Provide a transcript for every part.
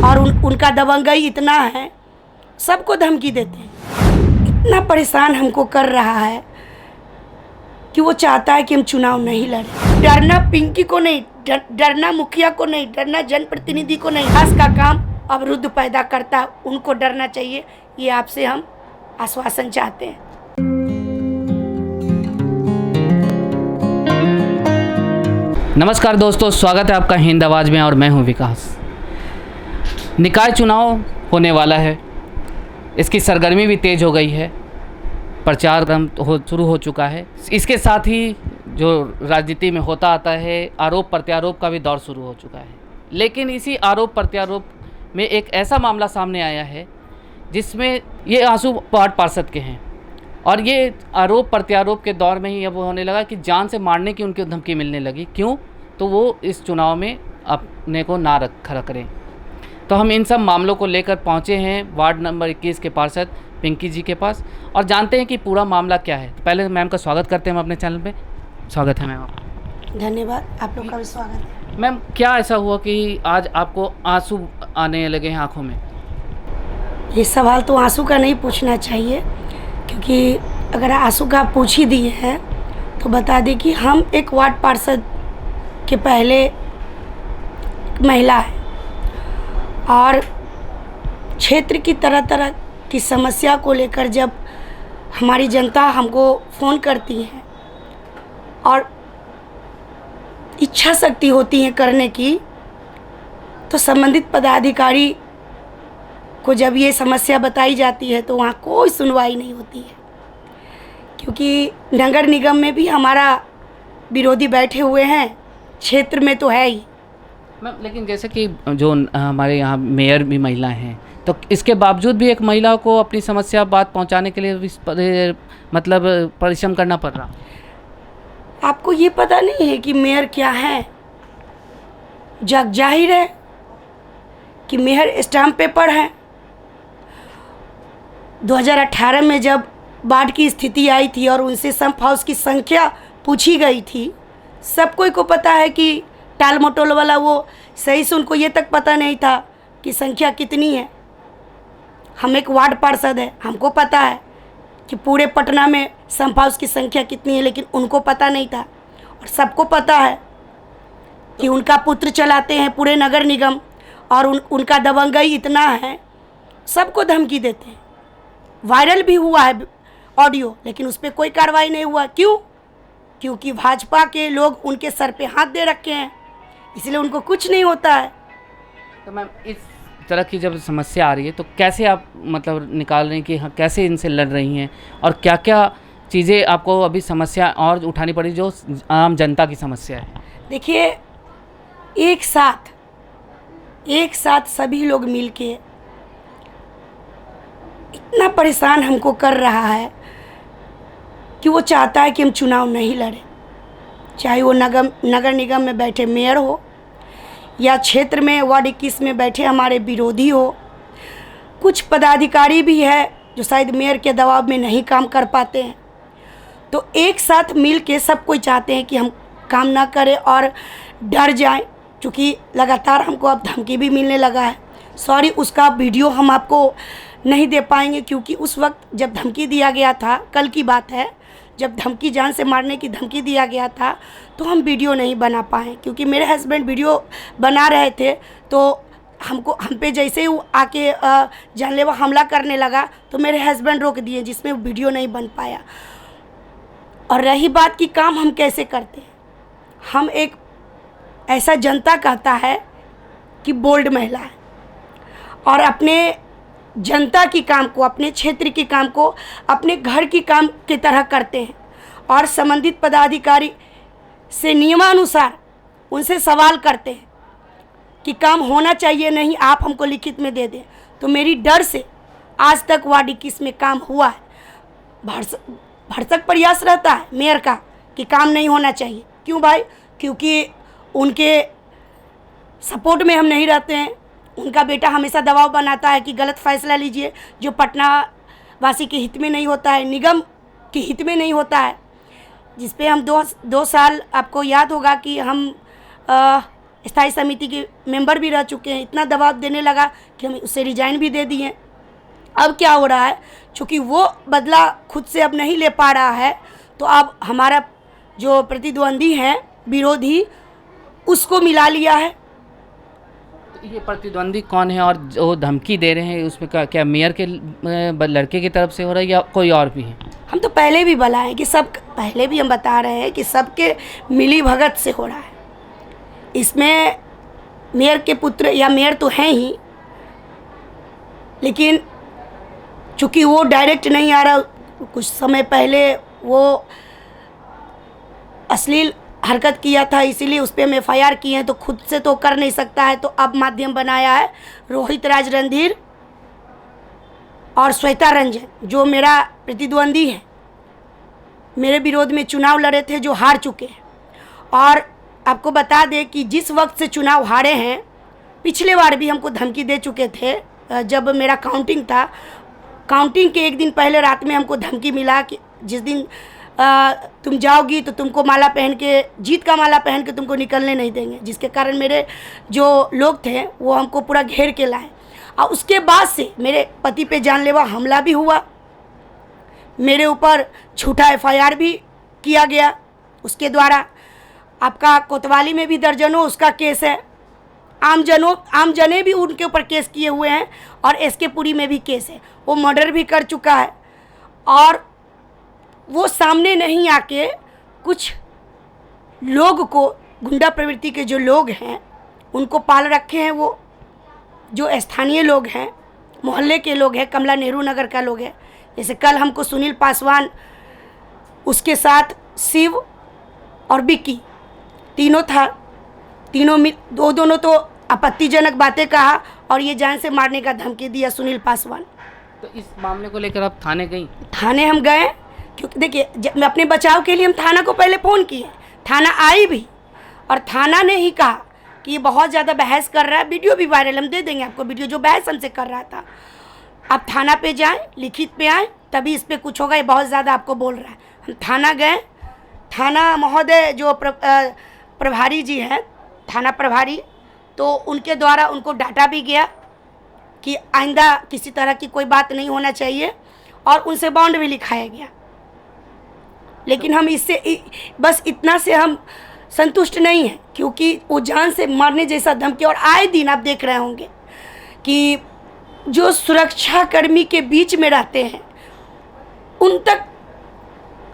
और उनका दबंगई इतना है, सबको धमकी देते हैं। इतना परेशान हमको कर रहा है कि वो चाहता है कि हम चुनाव नहीं लड़े। डरना पिंकी को नहीं, डरना मुखिया को नहीं, डरना जनप्रतिनिधि को नहीं। विकास का काम अवरुद्ध पैदा करता है, उनको डरना चाहिए। ये आपसे हम आश्वासन चाहते हैं। नमस्कार दोस्तों, स्वागत है आपका हिंद आवाज़ में और मैं हूं विकास। निकाय चुनाव होने वाला है, इसकी सरगर्मी भी तेज़ हो गई है, प्रचार शुरू हो चुका है। इसके साथ ही जो राजनीति में होता आता है, आरोप प्रत्यारोप का भी दौर शुरू हो चुका है। लेकिन इसी आरोप प्रत्यारोप में एक ऐसा मामला सामने आया है जिसमें ये आंसू वार्ड पार्षद के हैं, और ये आरोप प्रत्यारोप के दौर में ही अब होने लगा कि जान से मारने की उनकी धमकी मिलने लगी। क्यों? तो वो इस चुनाव में अपने को ना रखा करें। तो हम इन सब मामलों को लेकर पहुंचे हैं वार्ड नंबर 21 के पार्षद पिंकी जी के पास और जानते हैं कि पूरा मामला क्या है। तो पहले मैम का स्वागत करते हैं हम अपने चैनल पे। स्वागत है मैम आपका। धन्यवाद, आप लोग का भी स्वागत है। मैम, क्या ऐसा हुआ कि आज आपको आंसू आने लगे हैं आँखों में? ये सवाल तो आंसू का नहीं पूछना चाहिए, क्योंकि अगर आंसू का पूछ ही दिए हैं तो बता दें कि हम एक वार्ड पार्षद के पहले एक महिला है और क्षेत्र की तरह तरह की समस्या को लेकर जब हमारी जनता हमको फ़ोन करती है और इच्छा शक्ति होती है करने की, तो संबंधित पदाधिकारी को जब ये समस्या बताई जाती है तो वहाँ कोई सुनवाई नहीं होती है। क्योंकि नगर निगम में भी हमारा विरोधी बैठे हुए हैं, क्षेत्र में तो है ही मैम। लेकिन जैसे कि जो हमारे यहाँ मेयर भी महिला हैं, तो इसके बावजूद भी एक महिला को अपनी समस्या बात पहुँचाने के लिए मतलब परिश्रम करना पड़ रहा। आपको ये पता नहीं है कि मेयर क्या है? जग जाहिर है कि मेयर स्टाम्प पेपर है। 2018 में जब बाढ़ की स्थिति आई थी और उनसे संप हाउस की संख्या पूछी गई थी, सब कोई को पता है कि टाल मटोल वाला वो सही से उनको ये तक पता नहीं था कि संख्या कितनी है। हम एक वार्ड पार्षद है, हमको पता है कि पूरे पटना में संप हाउस की संख्या कितनी है, लेकिन उनको पता नहीं था। और सबको पता है कि उनका पुत्र चलाते हैं पूरे नगर निगम और उनका दबंगई इतना है, सबको धमकी देते हैं। वायरल भी हुआ है ऑडियो, लेकिन उस पर कोई कार्रवाई नहीं हुआ। क्यों? क्योंकि भाजपा के लोग उनके सर पे हाथ दे रखे हैं, इसलिए उनको कुछ नहीं होता है। तो मैम, इस तरह की जब समस्या आ रही है तो कैसे आप मतलब निकाल रही हैं कि हाँ कैसे इनसे लड़ रही हैं, और क्या क्या चीज़ें आपको अभी समस्या और उठानी पड़ी जो आम जनता की समस्या है? देखिए, एक साथ सभी लोग मिलके इतना परेशान हमको कर रहा है कि वो चाहता है कि हम चुनाव नहीं लड़े। चाहे वो नगर निगम में बैठे मेयर हो या क्षेत्र में वार्ड 21 में बैठे हमारे विरोधी हो। कुछ पदाधिकारी भी है जो शायद मेयर के दबाव में नहीं काम कर पाते हैं। तो एक साथ मिल के सब कोई चाहते हैं कि हम काम ना करें और डर जाएं, क्योंकि लगातार हमको अब धमकी भी मिलने लगा है। सॉरी, उसका वीडियो हम आपको नहीं दे पाएंगे, क्योंकि उस वक्त जब धमकी दिया गया था, कल की बात है, जब धमकी जान से मारने की धमकी दिया गया था तो हम वीडियो नहीं बना पाए, क्योंकि मेरे हस्बैंड वीडियो बना रहे थे। तो हम पे जैसे ही आके जानलेवा हमला करने लगा तो मेरे हस्बैंड रोक दिए, जिसमें वीडियो नहीं बन पाया। और रही बात कि काम हम कैसे करते हैं, हम एक ऐसा जनता कहता है कि बोल्ड महिला है और अपने जनता की काम को, अपने क्षेत्र के काम को अपने घर की काम की तरह करते हैं और संबंधित पदाधिकारी से नियमानुसार उनसे सवाल करते हैं कि काम होना चाहिए, नहीं आप हमको लिखित में दे दें। तो मेरी डर से आज तक वार्ड 21 में काम हुआ है। भरसक प्रयास रहता है मेयर का कि काम नहीं होना चाहिए। क्यों भाई? क्योंकि उनके सपोर्ट में हम नहीं रहते हैं। उनका बेटा हमेशा दबाव बनाता है कि गलत फैसला लीजिए, जो पटना वासी के हित में नहीं होता है, निगम के हित में नहीं होता है। जिस पे हम दो साल, आपको याद होगा कि हम स्थायी समिति के मेंबर भी रह चुके हैं। इतना दबाव देने लगा कि हम उससे रिजाइन भी दे दिए। अब क्या हो रहा है, चूँकि वो बदला खुद से अब नहीं ले पा रहा है, तो अब हमारा जो प्रतिद्वंदी है, विरोधी, उसको मिला लिया है। तो ये प्रतिद्वंदी कौन है और जो धमकी दे रहे हैं उसमें क्या मेयर के लड़के की तरफ से हो रहा है या कोई और भी है? हम तो पहले भी बुलाए कि सब, पहले भी हम बता रहे हैं कि सबके मिली भगत से हो रहा है। इसमें मेयर के पुत्र या मेयर तो हैं ही, लेकिन चूँकि वो डायरेक्ट नहीं आ रहा, कुछ समय पहले वो अश्लील हरकत किया था, इसीलिए उस पर हम FIR किए हैं, तो खुद से तो कर नहीं सकता है, तो अब माध्यम बनाया है रोहित राज रणधीर और श्वेता रंजन, जो मेरा प्रतिद्वंदी है, मेरे विरोध में चुनाव लड़े थे, जो हार चुके हैं। और आपको बता दें कि जिस वक्त से चुनाव हारे हैं, पिछले बार भी हमको धमकी दे चुके थे। जब मेरा काउंटिंग था, काउंटिंग के एक दिन पहले रात में हमको धमकी मिला कि जिस दिन तुम जाओगी तो तुमको माला पहन के, जीत का माला पहन के तुमको निकलने नहीं देंगे, जिसके कारण मेरे जो लोग थे वो हमको पूरा घेर के लाए। और उसके बाद से मेरे पति पे जानलेवा हमला भी हुआ, मेरे ऊपर झूठा FIR भी किया गया उसके द्वारा। आपका कोतवाली में भी दर्जनों उसका केस है, आमजने भी उनके ऊपर केस किए हुए हैं, और SK पुरी में भी केस है, वो मर्डर भी कर चुका है। और वो सामने नहीं आके कुछ लोग को, गुंडा प्रवृत्ति के जो लोग हैं उनको पाल रखे हैं, वो जो स्थानीय लोग हैं, मोहल्ले के लोग हैं, कमला नेहरू नगर का लोग है। जैसे कल हमको सुनील पासवान, उसके साथ शिव और बिक्की, तीनों था, तीनों दोनों तो आपत्तिजनक बातें कहा और ये जान से मारने का धमकी दिया सुनील पासवान। तो इस मामले को लेकर आप थाने गई? थाने हम गए, क्योंकि देखिए मैं अपने बचाव के लिए हम थाना को पहले फ़ोन किए, थाना आई भी, और थाना ने ही कहा कि ये बहुत ज़्यादा बहस कर रहा है। वीडियो भी वायरल, हम दे देंगे आपको वीडियो, जो बहस हमसे कर रहा था। आप थाना पे जाएं, लिखित पे आएँ, तभी इस पर कुछ होगा, ये बहुत ज़्यादा आपको बोल रहा है। हम थाना गए, थाना महोदय जो प्रभारी जी हैं, थाना प्रभारी, तो उनके द्वारा उनको डांटा भी गया कि आइंदा किसी तरह की कोई बात नहीं होना चाहिए, और उनसे बॉन्ड भी लिखाया गया। लेकिन हम इससे बस इतना से हम संतुष्ट नहीं हैं, क्योंकि वो जान से मारने जैसा धमकी, और आए दिन आप देख रहे होंगे कि जो सुरक्षाकर्मी के बीच में रहते हैं उन तक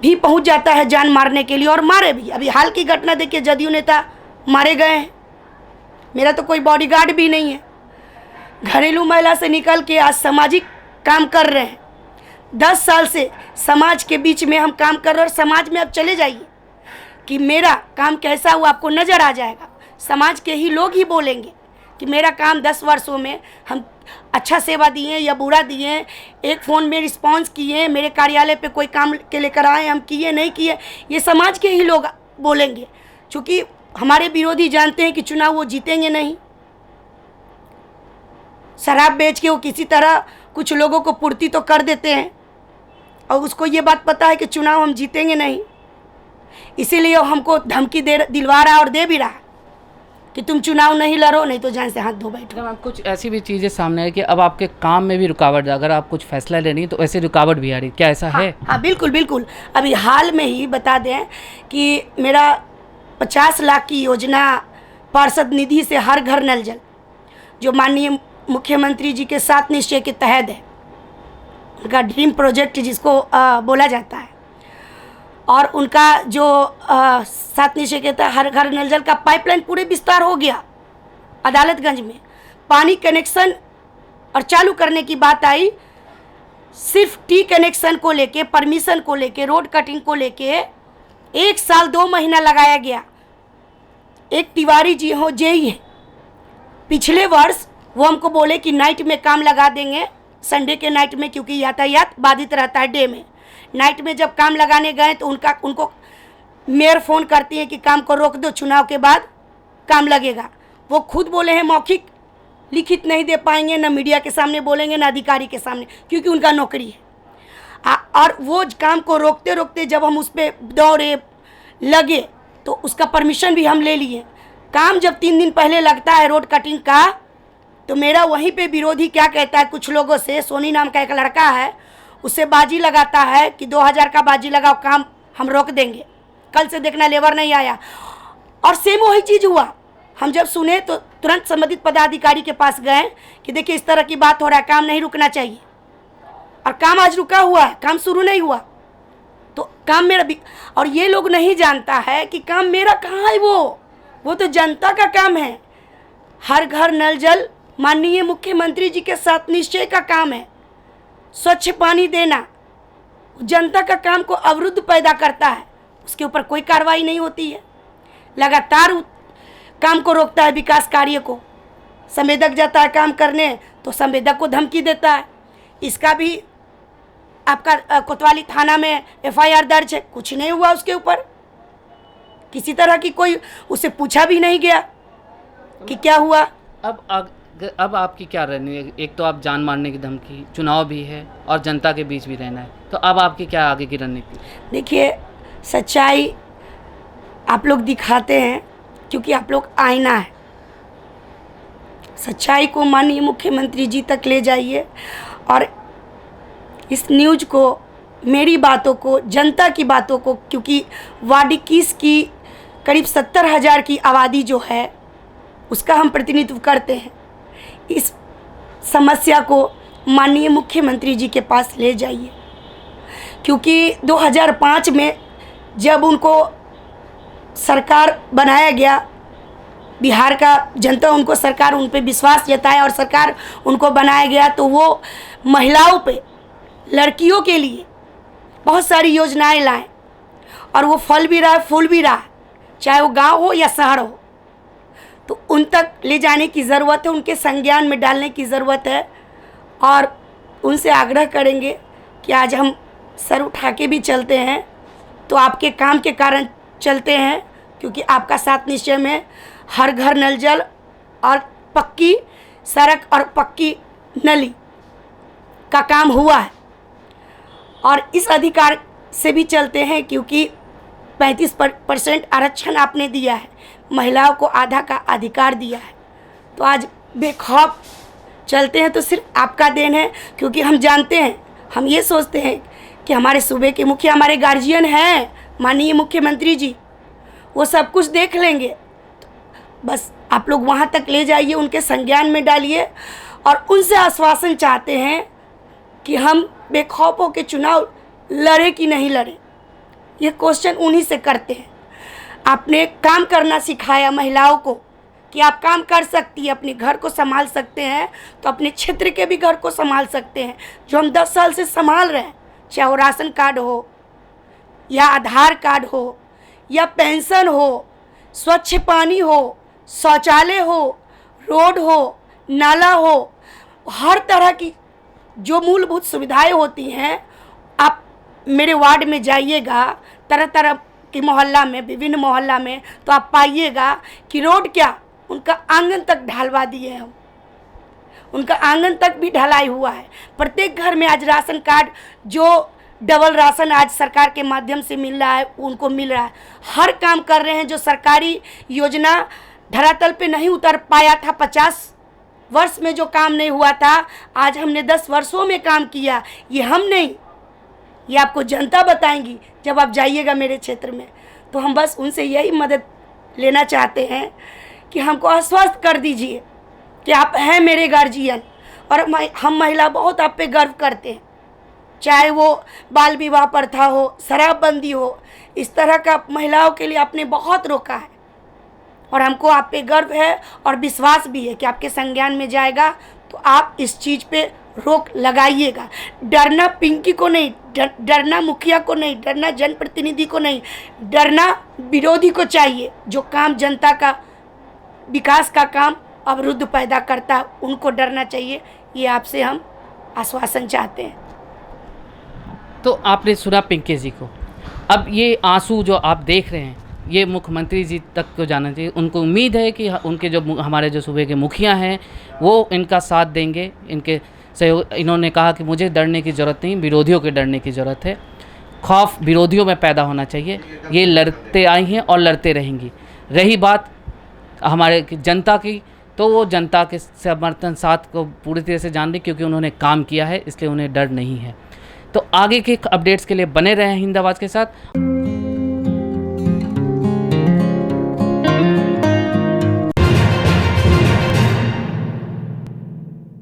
भी पहुंच जाता है जान मारने के लिए, और मारे भी। अभी हाल की घटना देखिए, जदयू नेता मारे गए हैं। मेरा तो कोई बॉडीगार्ड भी नहीं है, घरेलू महिला से निकल के आज सामाजिक काम कर रहे हैं। 10 साल से समाज के बीच में हम काम कर रहे हैं, और समाज में अब चले जाइए कि मेरा काम कैसा हुआ आपको नज़र आ जाएगा। समाज के ही लोग ही बोलेंगे कि मेरा काम 10 वर्षों में हम अच्छा सेवा दिए या बुरा दिए, एक फ़ोन में रिस्पांस किए, मेरे कार्यालय पे कोई काम के लेकर आए, हम किए नहीं किए, ये समाज के ही लोग बोलेंगे। क्योंकि हमारे विरोधी जानते हैं कि चुनाव वो जीतेंगे नहीं। शराब बेच के वो किसी तरह कुछ लोगों को पूर्ति तो कर देते हैं, और उसको ये बात पता है कि चुनाव हम जीतेंगे नहीं, इसीलिए हमको धमकी दिलवा रहा और दे भी रहा कि तुम चुनाव नहीं लड़ो, नहीं तो जान से हाथ धो बैठो। मैम, कुछ ऐसी भी चीज़ें सामने है कि अब आपके काम में भी रुकावट, अगर आप कुछ फैसला ले रही हैं तो ऐसे रुकावट भी आ रही, क्या ऐसा है? हाँ बिल्कुल बिल्कुल। अभी हाल में ही बता दें कि मेरा 50 लाख की योजना पार्षद निधि से हर घर नल जल, जो माननीय मुख्यमंत्री जी के 7 निश्चय के तहत है, उनका ड्रीम प्रोजेक्ट जिसको बोला जाता है, और उनका जो 7 निश्चय के तहत हर घर नल जल का पाइपलाइन पूरे विस्तार हो गया। अदालतगंज में पानी कनेक्शन और चालू करने की बात आई, सिर्फ टी कनेक्शन को लेके, परमिशन को लेके, रोड कटिंग को लेके 1 साल 2 महीना लगाया गया। एक तिवारी जी हो जेई हैं, पिछले वर्ष वो हमको बोले कि नाइट में काम लगा देंगे, संडे के नाइट में, क्योंकि यातायात बाधित रहता है डे में। नाइट में जब काम लगाने गए तो उनको मेयर फ़ोन करती है कि काम को रोक दो, चुनाव के बाद काम लगेगा। वो खुद बोले हैं मौखिक लिखित नहीं दे पाएंगे, ना मीडिया के सामने बोलेंगे, ना अधिकारी के सामने, क्योंकि उनका नौकरी है। और वो काम को रोकते रोकते जब हम उस पर दौड़े लगे तो उसका परमिशन भी हम ले लिए, काम जब 3 दिन पहले लगता है रोड कटिंग का, तो मेरा वहीं पे विरोधी क्या कहता है, कुछ लोगों से, सोनी नाम का एक लड़का है, उससे बाजी लगाता है कि 2000 का बाजी लगाओ, काम हम रोक देंगे, कल से देखना लेबर नहीं आया। और सेम वही चीज़ हुआ। हम जब सुने तो तुरंत संबंधित पदाधिकारी के पास गए कि देखिए इस तरह की बात हो रहा है, काम नहीं रुकना चाहिए। और काम आज रुका हुआ है, काम शुरू नहीं हुआ। तो काम मेरा भी, और ये लोग नहीं जानता है कि काम मेरा कहाँ है, वो तो जनता का काम है। हर घर नल जल माननीय मुख्यमंत्री जी के साथ निश्चय का काम है। स्वच्छ पानी देना जनता का काम को अवरुद्ध पैदा करता है, उसके ऊपर कोई कार्रवाई नहीं होती है। लगातार काम को रोकता है, विकास कार्य को। संवेदक जाता है काम करने तो संवेदक को धमकी देता है। इसका भी आपका कोतवाली थाना में FIR दर्ज है, कुछ नहीं हुआ उसके ऊपर, किसी तरह की कोई उससे पूछा भी नहीं गया कि क्या हुआ। अब आपकी क्या रणनीति? एक तो आप जान मारने की धमकी, चुनाव भी है और जनता के बीच भी रहना है, तो अब आपकी क्या आगे की रणनीति? देखिए, सच्चाई आप लोग दिखाते हैं क्योंकि आप लोग आईना है। सच्चाई को माननीय मुख्यमंत्री जी तक ले जाइए और इस न्यूज़ को, मेरी बातों को, जनता की बातों को, क्योंकि वार्ड 21 की करीब 70,000 की आबादी जो है उसका हम प्रतिनिधित्व करते हैं। इस समस्या को माननीय मुख्यमंत्री जी के पास ले जाइए, क्योंकि 2005 में जब उनको सरकार बनाया गया, बिहार का जनता उनको, सरकार उन पे विश्वास जताया और सरकार उनको बनाया गया, तो वो महिलाओं पे, लड़कियों के लिए बहुत सारी योजनाएं लाए और वो फल भी रहा है, फूल भी रहा है, चाहे वो गांव हो या शहर हो। तो उन तक ले जाने की ज़रूरत है, उनके संज्ञान में डालने की ज़रूरत है और उनसे आग्रह करेंगे कि आज हम सर उठा के भी चलते हैं तो आपके काम के कारण चलते हैं, क्योंकि आपका साथ निश्चय में हर घर नल जल और पक्की सड़क और पक्की नली का काम हुआ है। और इस अधिकार से भी चलते हैं क्योंकि 35% आरक्षण आपने दिया है, महिलाओं को आधा का अधिकार दिया है। तो आज बेखौफ चलते हैं तो सिर्फ आपका देन है, क्योंकि हम जानते हैं, हम ये सोचते हैं कि हमारे सूबे के मुखिया हमारे गार्जियन हैं, माननीय मुख्यमंत्री जी, वो सब कुछ देख लेंगे। तो बस आप लोग वहाँ तक ले जाइए, उनके संज्ञान में डालिए और उनसे आश्वासन चाहते हैं कि हम बेखौफ होकर चुनाव लड़े कि नहीं लड़े, ये क्वेश्चन उन्हीं से करते हैं। आपने काम करना सिखाया महिलाओं को कि आप काम कर सकती है, अपने घर को संभाल सकते हैं तो अपने क्षेत्र के भी घर को संभाल सकते हैं, जो हम 10 साल से संभाल रहे हैं, चाहे वो राशन कार्ड हो या आधार कार्ड हो या पेंशन हो, स्वच्छ पानी हो, शौचालय हो, रोड हो, नाला हो, हर तरह की जो मूलभूत सुविधाएं होती हैं। आप मेरे वार्ड में जाइएगा, तरह तरह के मोहल्ला में, विभिन्न मोहल्ला में, तो आप पाइएगा कि रोड क्या, उनका आंगन तक ढलवा दिए हैं, उनका आंगन तक भी ढलाई हुआ है। प्रत्येक घर में आज राशन कार्ड, जो डबल राशन आज सरकार के माध्यम से मिल रहा है, उनको मिल रहा है। हर काम कर रहे हैं, जो सरकारी योजना धरातल पे नहीं उतर पाया था, 50 वर्ष में जो काम नहीं हुआ था, आज हमने 10 वर्षों में काम किया। ये हम नहीं, ये आपको जनता बताएंगी जब आप जाइएगा मेरे क्षेत्र में। तो हम बस उनसे यही मदद लेना चाहते हैं कि हमको आश्वस्त कर दीजिए कि आप हैं मेरे गार्जियन और हम महिला बहुत आप पे गर्व करते हैं। चाहे वो बाल विवाह प्रथा हो, शराबबंदी हो, इस तरह का महिलाओं के लिए आपने बहुत रोका है और हमको आप पे गर्व है और विश्वास भी है कि आपके संज्ञान में जाएगा तो आप इस चीज़ पे रोक लगाइएगा। डरना पिंकी को नहीं, डरना मुखिया को नहीं, डरना जनप्रतिनिधि को नहीं, डरना विरोधी को चाहिए। जो काम जनता का, विकास का काम अवरुद्ध पैदा करता है, उनको डरना चाहिए। ये आपसे हम आश्वासन चाहते हैं। तो आपने सुना पिंकी जी को, अब ये आंसू जो आप देख रहे हैं ये मुख्यमंत्री जी तक को जाना चाहिए। उनको उम्मीद है कि उनके जो हमारे जो सूबे के मुखिया हैं वो इनका साथ देंगे, इनके सहयोग। इन्होंने कहा कि मुझे डरने की ज़रूरत नहीं, विरोधियों के डरने की ज़रूरत है। खौफ विरोधियों में पैदा होना चाहिए। ये लड़ते आई हैं और लड़ते रहेंगी। रही बात हमारे जनता की, तो वो जनता के समर्थन साथ को पूरी तरह से जान रही, क्योंकि उन्होंने काम किया है, इसलिए उन्हें डर नहीं है। तो आगे के अपडेट्स के लिए बने रहें हिंद आवाज़ के साथ।